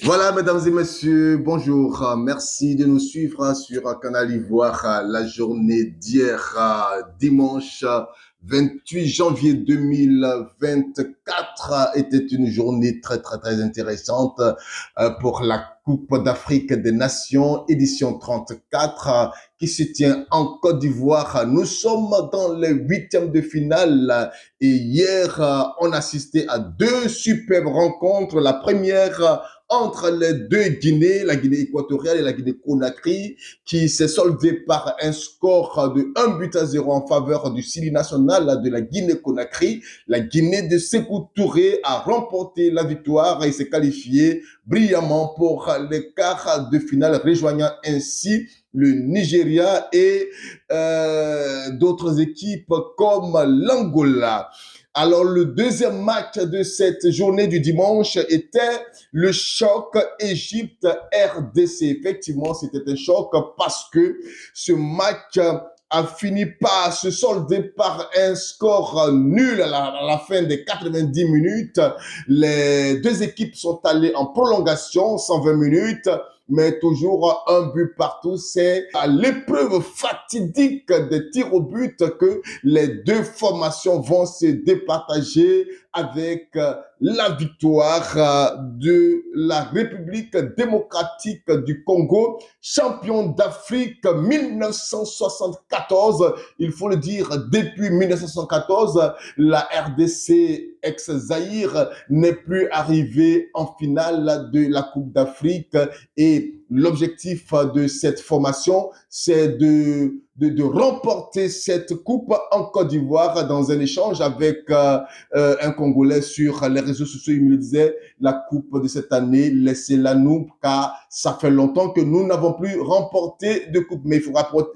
Voilà, mesdames et messieurs, bonjour. Merci de nous suivre sur Canal Ivoire. La journée d'hier, dimanche 28 janvier 2024, était une journée très intéressante pour la Coupe d'Afrique des Nations, édition 34, qui se tient en Côte d'Ivoire. Nous sommes dans les huitièmes de finale et hier, on assistait à deux superbes rencontres. La première entre les deux Guinées, la Guinée équatoriale et la Guinée Conakry, qui s'est soldée par un score de 1-0 en faveur du Sili national de la Guinée Conakry. La Guinée de Sékou Touré a remporté la victoire et s'est qualifiée brillamment pour les quarts de finale, rejoignant ainsi le Nigeria et d'autres équipes comme l'Angola. Alors, le deuxième match de cette journée du dimanche était le choc Égypte-RDC. Effectivement, c'était un choc parce que ce match a fini par se solder par un score nul à la fin des 90 minutes. Les deux équipes sont allées en prolongation, 120 minutes. Mais toujours un but partout. C'est à l'épreuve fatidique des tirs au but que les deux formations vont se départager avec la victoire de la République démocratique du Congo, champion d'Afrique 1974. Il faut le dire, depuis 1914, la RDC ex-Zaïre n'est plus arrivée en finale de la Coupe d'Afrique et l'objectif de cette formation, c'est de remporter cette coupe en Côte d'Ivoire. Dans un échange avec un Congolais sur les réseaux sociaux, il me disait, la coupe de cette année, laissez-la nous, car ça fait longtemps que nous n'avons plus remporté de coupe. Mais il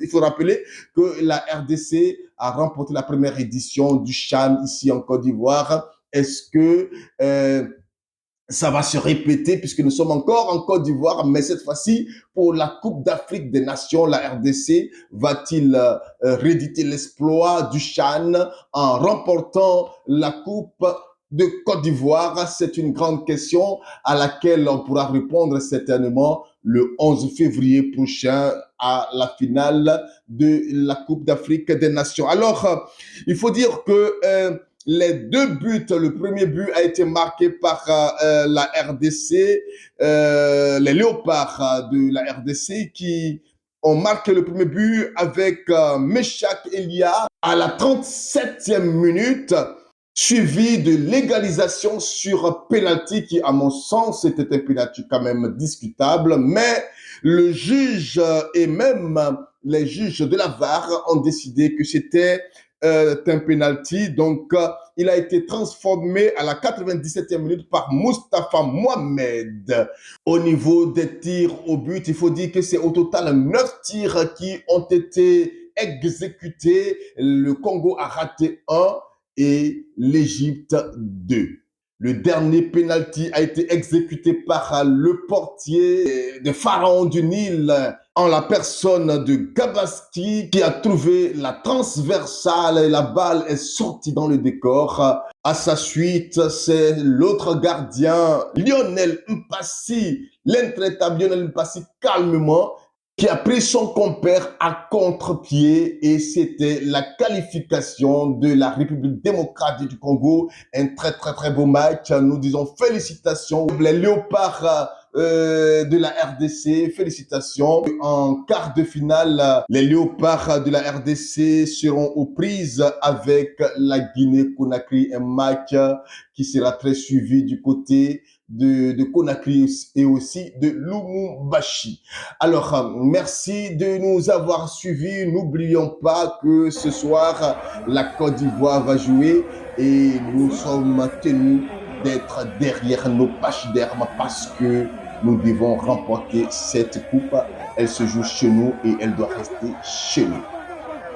faut rappeler que la RDC a remporté la première édition du CHAN ici en Côte d'Ivoire. Est-ce que ça va se répéter puisque nous sommes encore en Côte d'Ivoire, mais cette fois-ci, pour la Coupe d'Afrique des Nations, la RDC va-t-il rééditer l'exploit du CHAN en remportant la Coupe de Côte d'Ivoire? C'est une grande question à laquelle on pourra répondre certainement le 11 février prochain à la finale de la Coupe d'Afrique des Nations. Alors, il faut dire que les deux buts, le premier but a été marqué par la RDC, les Léopards de la RDC qui ont marqué le premier but avec Meshak Elia à la 37e minute, suivi de l'égalisation sur penalty qui, à mon sens, était un penalty quand même discutable, mais le juge et même les juges de la VAR ont décidé que c'était un penalty. Donc, il a été transformé à la 97e minute par Moustapha Mohamed. Au niveau des tirs au but, il faut dire que c'est au total 9 tirs qui ont été exécutés. Le Congo a raté 1 et l'Égypte 2. Le dernier penalty a été exécuté par le portier des Pharaons du Nil en la personne de Gabaski qui a trouvé la transversale et la balle est sortie dans le décor. À sa suite, c'est l'autre gardien, Lionel Mpassi, l'intraitable Lionel Mpassi, calmement, qui a pris son compère à contre-pied et c'était la qualification de la République démocratique du Congo. Un très beau match. Nous disons félicitations. Les Léopards de la RDC, félicitations. En quart de finale, les Léopards de la RDC seront aux prises avec la Guinée-Conakry, un match qui sera très suivi du côté de Conakry et aussi de Lumumbashi. Alors, merci de nous avoir suivis. N'oublions pas que ce soir, la Côte d'Ivoire va jouer et nous sommes tenus d'être derrière nos pachydermes parce que nous devons remporter cette coupe. Elle se joue chez nous et elle doit rester chez nous.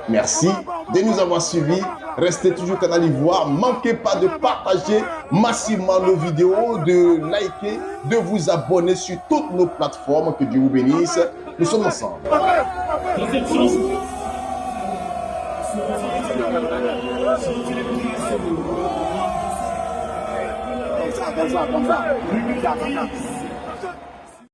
Merci de nous avoir suivis. Restez toujours Canal Ivoire. Manquez pas de partager massivement nos vidéos, de liker, de vous abonner sur toutes nos plateformes. Que Dieu vous bénisse. Nous sommes ensemble. Comme ça.